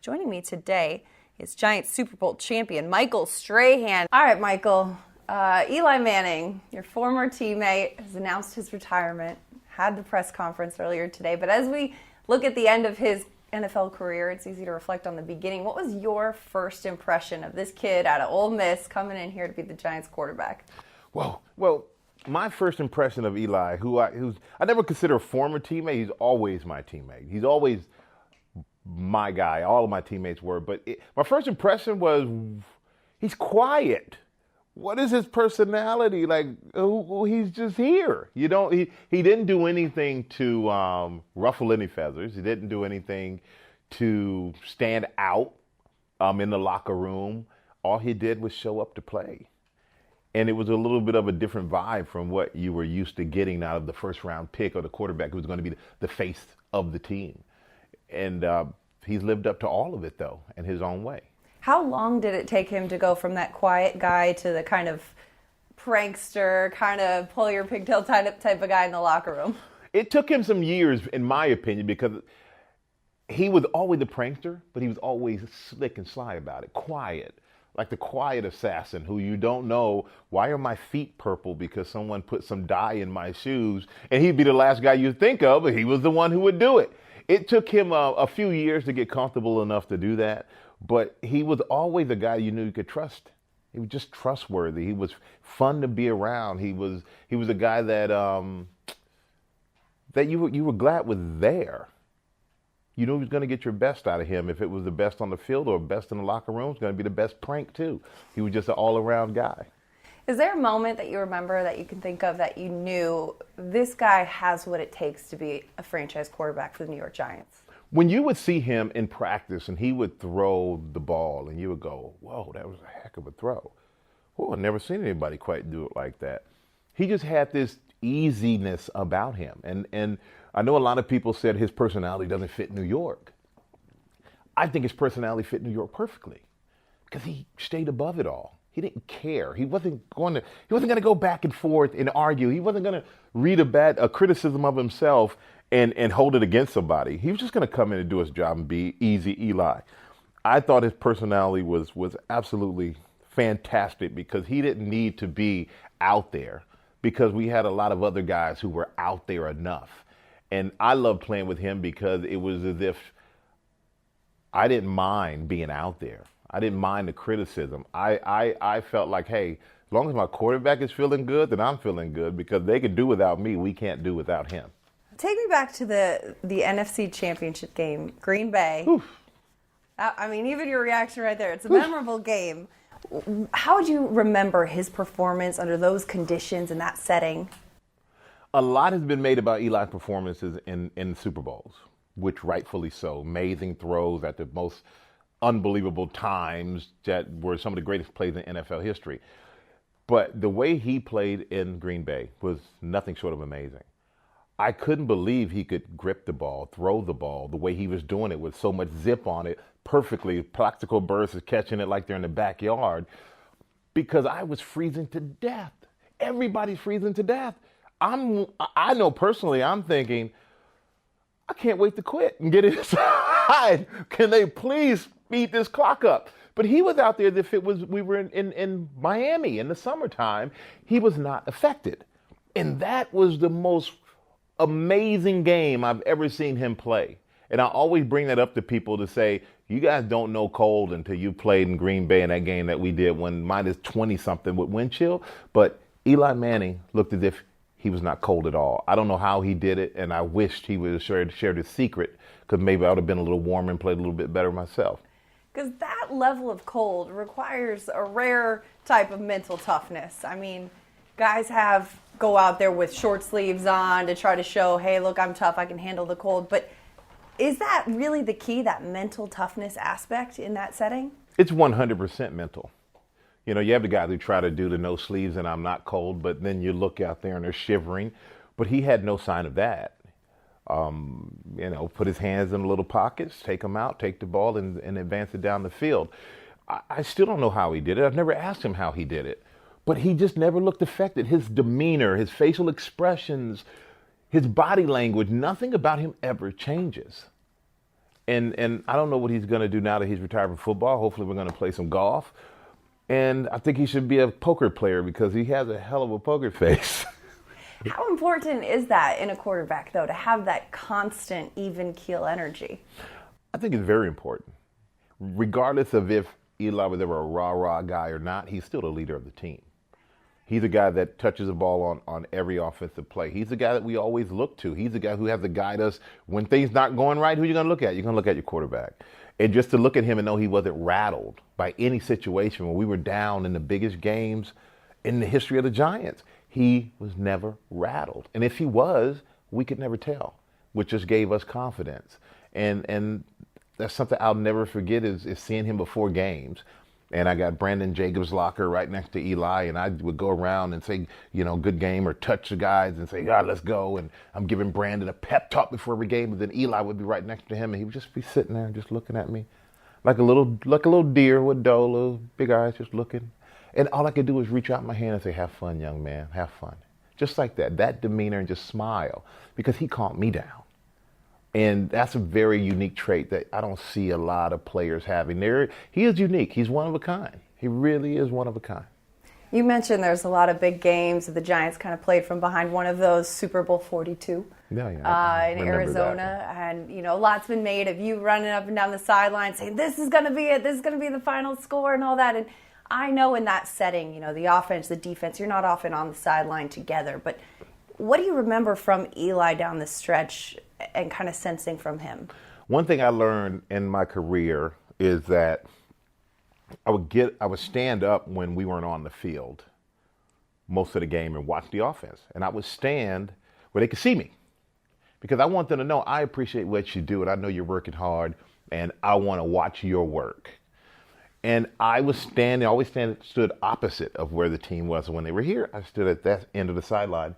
Joining me today is Giants Super Bowl champion Michael Strahan. All right, Michael. Eli Manning, your former teammate, has announced his retirement, had the press conference earlier today. But as we look at the end of his NFL career, it's easy to reflect on the beginning. What was your first impression of this kid out of Ole Miss coming in here to be the Giants quarterback? Well, my first impression of Eli, who's I never consider a former teammate. He's always my teammate. He's always my guy. All of my teammates were. But my first impression was he's quiet. What is his personality? Like, he's just here. He didn't do anything to ruffle any feathers. He didn't do anything to stand out in the locker room. All he did was show up to play. And it was a little bit of a different vibe from what you were used to getting out of the first round pick or the quarterback who was going to be the face of the team. And he's lived up to all of it, though, in his own way. How long did it take him to go from that quiet guy to the kind of prankster, kind of pull your pigtail type of guy in the locker room? It took him some years, in my opinion, because he was always the prankster, but he was always slick and sly about it, quiet, like the quiet assassin who you don't know, why are my feet purple because someone put some dye in my shoes, and he'd be the last guy you'd think of, but he was the one who would do it. It took him a few years to get comfortable enough to do that. But he was always a guy you knew you could trust. He was just trustworthy. He was fun to be around. He was a guy that you were glad was there. You knew he was going to get your best out of him. If it was the best on the field or best in the locker room, it's going to be the best prank too. He was just an all-around guy. Is there a moment that you remember that you can think of that you knew this guy has what it takes to be a franchise quarterback for the New York Giants? When you would see him in practice and he would throw the ball and you would go, whoa, that was a heck of a throw. Oh, I've never seen anybody quite do it like that. He just had this easiness about him. And I know a lot of people said his personality doesn't fit New York. I think his personality fit New York perfectly because he stayed above it all. He didn't care. He wasn't going to go back and forth and argue. He wasn't going to read a criticism of himself and hold it against somebody. He was just going to come in and do his job and be easy Eli. I thought his personality was absolutely fantastic because he didn't need to be out there because we had a lot of other guys who were out there enough. And I loved playing with him because it was as if I didn't mind being out there. I didn't mind the criticism. I felt like, hey, as long as my quarterback is feeling good, then I'm feeling good because they can do without me. We can't do without him. Take me back to the NFC Championship game, Green Bay. Oof. I mean, even your reaction right there, it's a memorable game. How would you remember his performance under those conditions in that setting? A lot has been made about Eli's performances in Super Bowls, which rightfully so. Amazing throws at the most unbelievable times that were some of the greatest plays in NFL history. But the way he played in Green Bay was nothing short of amazing. I couldn't believe he could grip the ball, throw the ball, the way he was doing it with so much zip on it, perfectly. Practical Burst is catching it like they're in the backyard because I was freezing to death. Everybody's freezing to death. I know personally, I'm thinking, I can't wait to quit and get inside. Can they please speed this clock up? But he was out there as if we were in Miami in the summertime. He was not affected. And that was the most amazing game I've ever seen him play. And I always bring that up to people to say, you guys don't know cold until you played in Green Bay in that game that we did when minus 20-something with wind chill. But Eli Manning looked as if he was not cold at all. I don't know how he did it, and I wished he would have shared his secret because maybe I would have been a little warmer and played a little bit better myself. Because that level of cold requires a rare type of mental toughness. I mean, guys go out there with short sleeves on to try to show, hey, look, I'm tough, I can handle the cold. But is that really the key, that mental toughness aspect in that setting? It's 100% mental. You know, you have the guys who try to do the no sleeves and I'm not cold, but then you look out there and they're shivering. But he had no sign of that. Put his hands in the little pockets, take them out, take the ball and advance it down the field. I still don't know how he did it. I've never asked him how he did it. But he just never looked affected. His demeanor, his facial expressions, his body language, nothing about him ever changes. And I don't know what he's going to do now that he's retired from football. Hopefully we're going to play some golf. And I think he should be a poker player because he has a hell of a poker face. How important is that in a quarterback, though, to have that constant, even keel energy? I think it's very important. Regardless of if Eli was ever a rah-rah guy or not, he's still the leader of the team. He's a guy that touches the ball on every offensive play. He's the guy that we always look to. He's the guy who has to guide us when things not going right. Who are you going to look at? You're going to look at your quarterback. And just to look at him and know he wasn't rattled by any situation when we were down in the biggest games in the history of the Giants. He was never rattled. And if he was, we could never tell, which just gave us confidence. And that's something I'll never forget is seeing him before games. And I got Brandon Jacobs' locker right next to Eli, and I would go around and say, good game, or touch the guys and say, let's go. And I'm giving Brandon a pep talk before every game, and then Eli would be right next to him, and he would just be sitting there just looking at me like a little deer with doe, little big eyes just looking. And all I could do was reach out my hand and say, have fun, young man, have fun. Just like that demeanor, and just smile, because he calmed me down. And that's a very unique trait that I don't see a lot of players having. He is unique. He's one of a kind. He really is one of a kind. You mentioned there's a lot of big games that the Giants kind of played from behind. One of those, Super Bowl 42 in Arizona. That. And, a lot's been made of you running up and down the sideline saying, this is going to be it. This is going to be the final score and all that. And I know in that setting, the offense, the defense, you're not often on the sideline together. But what do you remember from Eli down the stretch and kind of sensing from him? One thing I learned in my career is that I would stand up when we weren't on the field most of the game and watch the offense. And I would stand where they could see me, because I want them to know I appreciate what you do, and I know you're working hard, and I want to watch your work. And I was stood opposite of where the team was. And when they were here, I stood at that end of the sideline.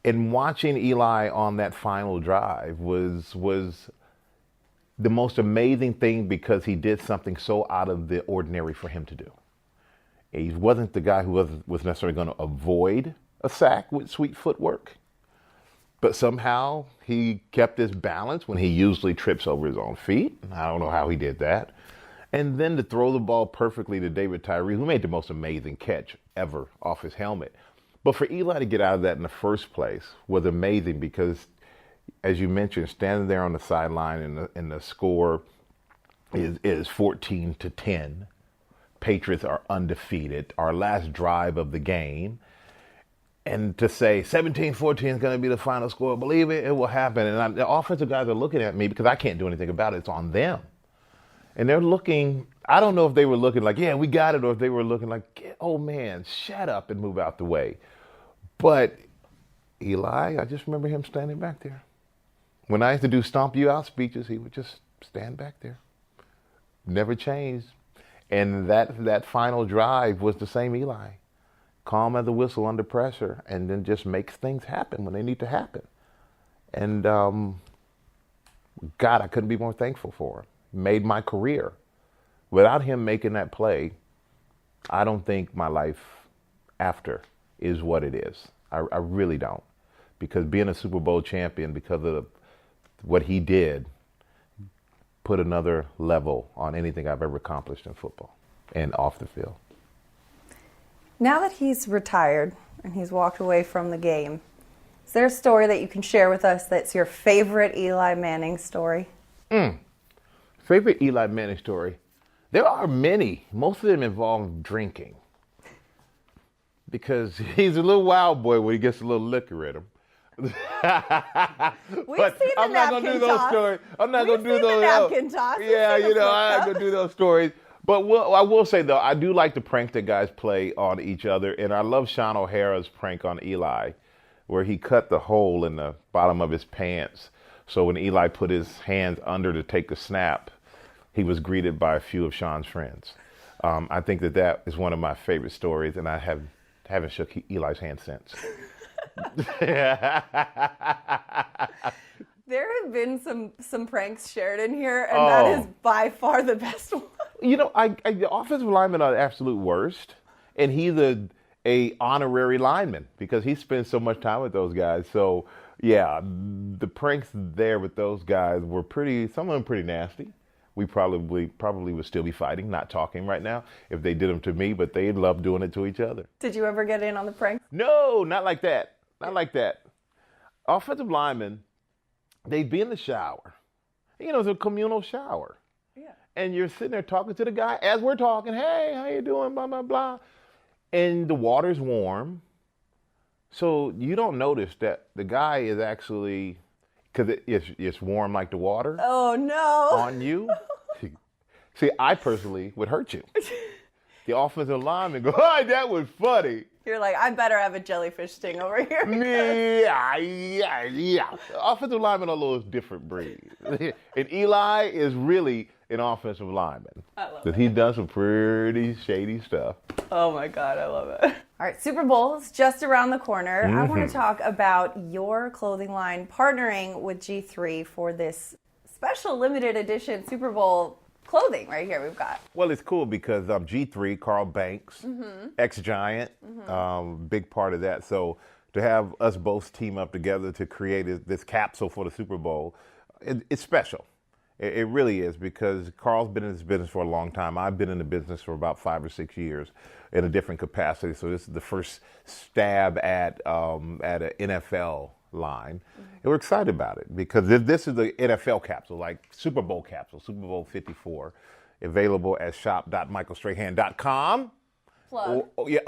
And watching Eli on that final drive was the most amazing thing, because he did something so out of the ordinary for him to do. He wasn't the guy who was necessarily going to avoid a sack with sweet footwork, but somehow he kept his balance when he usually trips over his own feet. I don't know how he did that. And then to throw the ball perfectly to David Tyree, who made the most amazing catch ever off his helmet. But for Eli to get out of that in the first place was amazing, because, as you mentioned, standing there on the sideline and the score is 14-10. Patriots are undefeated. Our last drive of the game. And to say 17-14 is going to be the final score, believe it, it will happen. And the offensive guys are looking at me because I can't do anything about it. It's on them. And they're looking, I don't know if they were looking like, yeah, we got it, or if they were looking like, oh man, shut up and move out the way. But Eli, I just remember him standing back there. When I used to do stomp you out speeches, he would just stand back there. Never changed. And that final drive was the same Eli. Calm as a whistle under pressure, and then just makes things happen when they need to happen. And God, I couldn't be more thankful for him. Made my career. Without him making that play, I don't think my life after is what it is. I really don't. Because being a Super Bowl champion, because of what he did, put another level on anything I've ever accomplished in football and off the field. Now that he's retired and he's walked away from the game, is there a story that you can share with us that's your favorite Eli Manning story? Favorite Eli Manning story? There are many. Most of them involve drinking. Because he's a little wild boy when he gets a little liquor in him. We've seen the I'm not going to do those stories. I'm not going to do those. Napkin toss. Yeah, I'm not going to do those stories. But I will say, though, I do like the prank that guys play on each other. And I love Sean O'Hara's prank on Eli, where he cut the hole in the bottom of his pants. So when Eli put his hands under to take the snap, he was greeted by a few of Sean's friends. I think that is one of my favorite stories, and I haven't shook Eli's hand since. There have been some pranks shared in here, and that is by far the best one. The offensive linemen are the absolute worst, and he's a honorary lineman because he spends so much time with those guys. So, Yeah, the pranks there with those guys were some of them pretty nasty. We probably would still be fighting, not talking right now if they did them to me, but they love doing it to each other. Did you ever get in on the prank? No, not like that. Not like that. Offensive linemen, they'd be in the shower. You know, it's a communal shower. Yeah. And you're sitting there talking to the guy as we're talking, hey, how you doing, blah, blah, blah. And the water's warm. So you don't notice that the guy is actually, because it's warm like the water. Oh, no. On you. See, I personally would hurt you. The offensive lineman go, oh, that was funny. You're like, I better have a jellyfish sting over here. Yeah. Offensive linemen are a little different breed. And Eli is really an offensive lineman. I love it. Because he's done some pretty shady stuff. Oh my God, I love it. All right, Super Bowl is just around the corner. I want to talk about your clothing line partnering with G3 for this special limited edition Super Bowl clothing right here we've got. Well, it's cool because G3, Carl Banks, ex-Giant, big part of that. So to have us both team up together to create this capsule for the Super Bowl, it's special. It really is, because Carl's been in this business for a long time. I've been in the business for about 5 or 6 years in a different capacity. So this is the first stab at an NFL line. And we're excited about it because this is the NFL capsule, like Super Bowl capsule, Super Bowl 54, available at shop.michaelstrahan.com. Plug.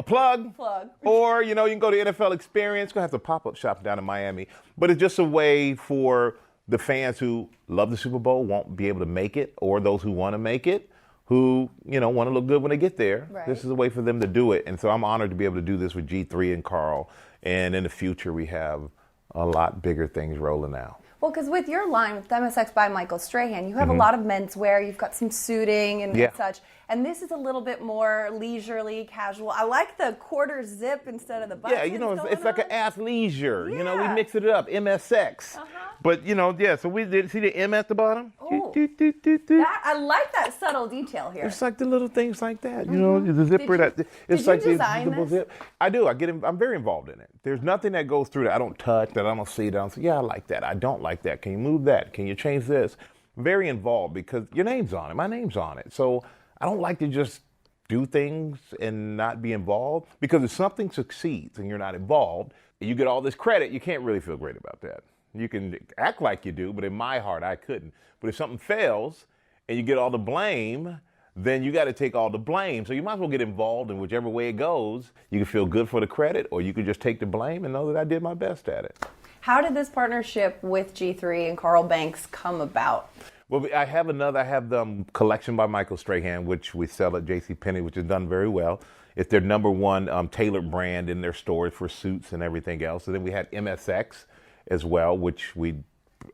Plug. Plug. Or, you can go to NFL Experience. It's going to have the pop-up shop down in Miami. But it's just a way for the fans who love the Super Bowl, won't be able to make it, or those who want to make it, who, want to look good when they get there. Right. This is a way for them to do it. And so I'm honored to be able to do this with G3 and Carl. And in the future, we have a lot bigger things rolling out. Well, because with your line, with MSX by Michael Strahan, you have a lot of menswear. You've got some suiting and such. And this is a little bit more leisurely, casual. I like the quarter zip instead of the buttons. Yeah, it's like an athleisure. Yeah. We mix it up, MSX. But, so we did see the M at the bottom? Oh. I like that subtle detail here. It's like the little things like that, the zipper. Did you design the this? zip. I do. I'm very involved in it. There's nothing that goes through that I don't touch, that I don't see, that I don't say, yeah, I like that. I don't like that. Can you move that? Can you change this? Very involved because your name's on it. My name's on it. So I don't like to just do things and not be involved, because if something succeeds and you're not involved and you get all this credit, you can't really feel great about that. You can act like you do, but in my heart, I couldn't. But if something fails and you get all the blame, then you got to take all the blame. So you might as well get involved in whichever way it goes. You can feel good for the credit, or you can just take the blame and know that I did my best at it. How did this partnership with G3 and Carl Banks come about? Well, I have the collection by Michael Strahan, which we sell at JCPenney, which has done very well. It's their number one tailored brand in their stores for suits and everything else. And then we had MSX as well, which we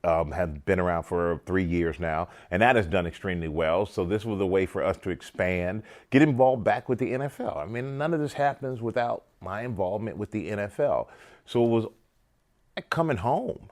have been around for 3 years now, and that has done extremely well. So this was a way for us to expand, get involved back with the NFL. I mean, none of this happens without my involvement with the NFL. So it was like coming home,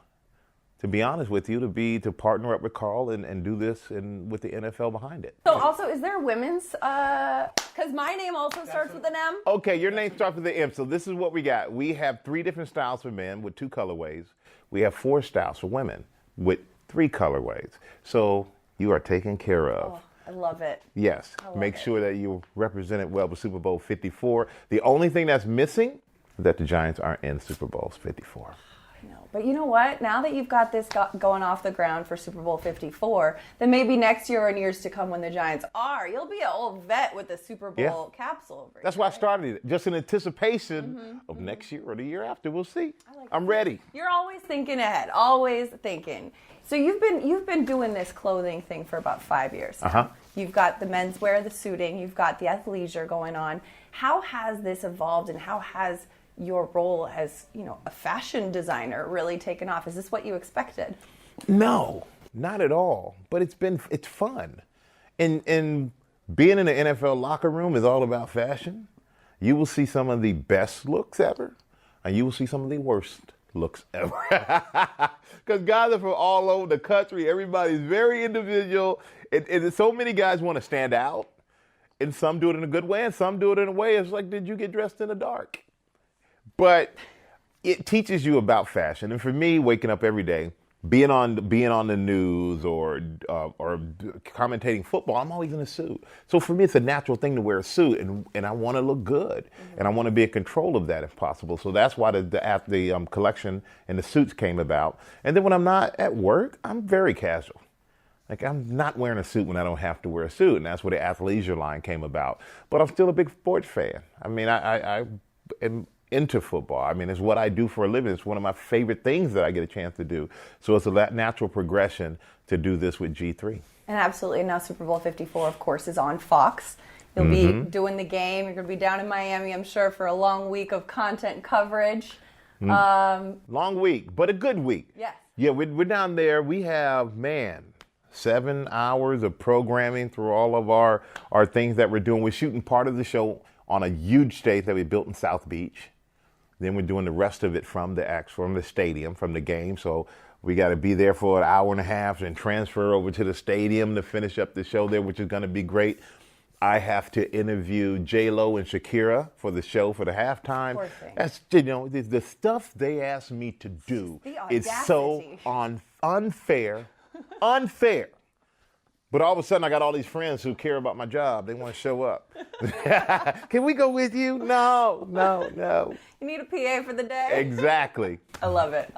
to be honest with you, to partner up with Carl and do this and with the NFL behind it. So also, is there a women's, because my name also starts with an M? Okay, your name starts with an M. So this is what we got. We have 3 different styles for men with 2 colorways. We have 4 styles for women with 3 colorways. So you are taken care of. Oh, I love it. Yes. Make sure that you're represented well with Super Bowl 54. The only thing that's missing is that the Giants aren't in Super Bowl 54. I know. But you know what? Now that you've got this going off the ground for Super Bowl 54, then maybe next year and years to come when the Giants are, you'll be an old vet with the Super Bowl capsule over That's here, why I started it, just in anticipation of next year or the year after. We'll see. I'm ready. You're always thinking ahead, always thinking. So you've been doing this clothing thing for about 5 years now. You've got the menswear, the suiting, you've got the athleisure going on. How has this evolved, and how has your role as, a fashion designer really taken off? Is this what you expected? No, not at all. But it's fun. And being in the NFL locker room is all about fashion. You will see some of the best looks ever, and you will see some of the worst looks ever. Because guys are from all over the country. Everybody's very individual. And so many guys want to stand out. And some do it in a good way, and some do it in a way it's like, did you get dressed in the dark? But it teaches you about fashion. And for me, waking up every day, being on the news or commentating football, I'm always in a suit. So for me, it's a natural thing to wear a suit, and I want to look good, and I want to be in control of that if possible. So that's why the collection and the suits came about. And then when I'm not at work, I'm very casual. Like, I'm not wearing a suit when I don't have to wear a suit, and that's where the athleisure line came about. But I'm still a big sports fan. I mean, I am into football. I mean, it's what I do for a living. It's one of my favorite things that I get a chance to do. So it's a natural progression to do this with G3. And absolutely, now Super Bowl 54, of course, is on Fox. You'll be doing the game. You're going to be down in Miami, I'm sure, for a long week of content coverage. Long week, but a good week. Yes. Yeah, we're down there. We have, 7 hours of programming through all of our things that we're doing. We're shooting part of the show on a huge stage that we built in South Beach. Then we're doing the rest of it from the stadium, from the game. So we got to be there for an hour and a half and transfer over to the stadium to finish up the show there, which is going to be great. I have to interview J-Lo and Shakira for the show for the halftime. Poor thing. That's, the stuff they asked me to do is so unfair. Unfair. But all of a sudden, I got all these friends who care about my job. They want to show up. Can we go with you? No. You need a PA for the day? Exactly. I love it.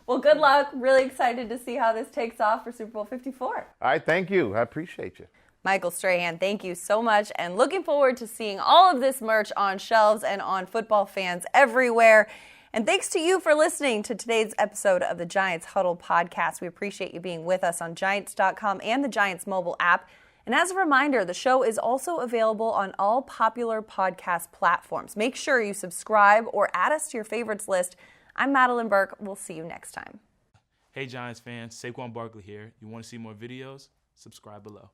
Well, good luck. Really excited to see how this takes off for Super Bowl 54. All right, thank you. I appreciate you. Michael Strahan, thank you so much, and looking forward to seeing all of this merch on shelves and on football fans everywhere. And thanks to you for listening to today's episode of the Giants Huddle Podcast. We appreciate you being with us on Giants.com and the Giants mobile app. And as a reminder, the show is also available on all popular podcast platforms. Make sure you subscribe or add us to your favorites list. I'm Madeline Burke. We'll see you next time. Hey, Giants fans. Saquon Barkley here. You want to see more videos? Subscribe below.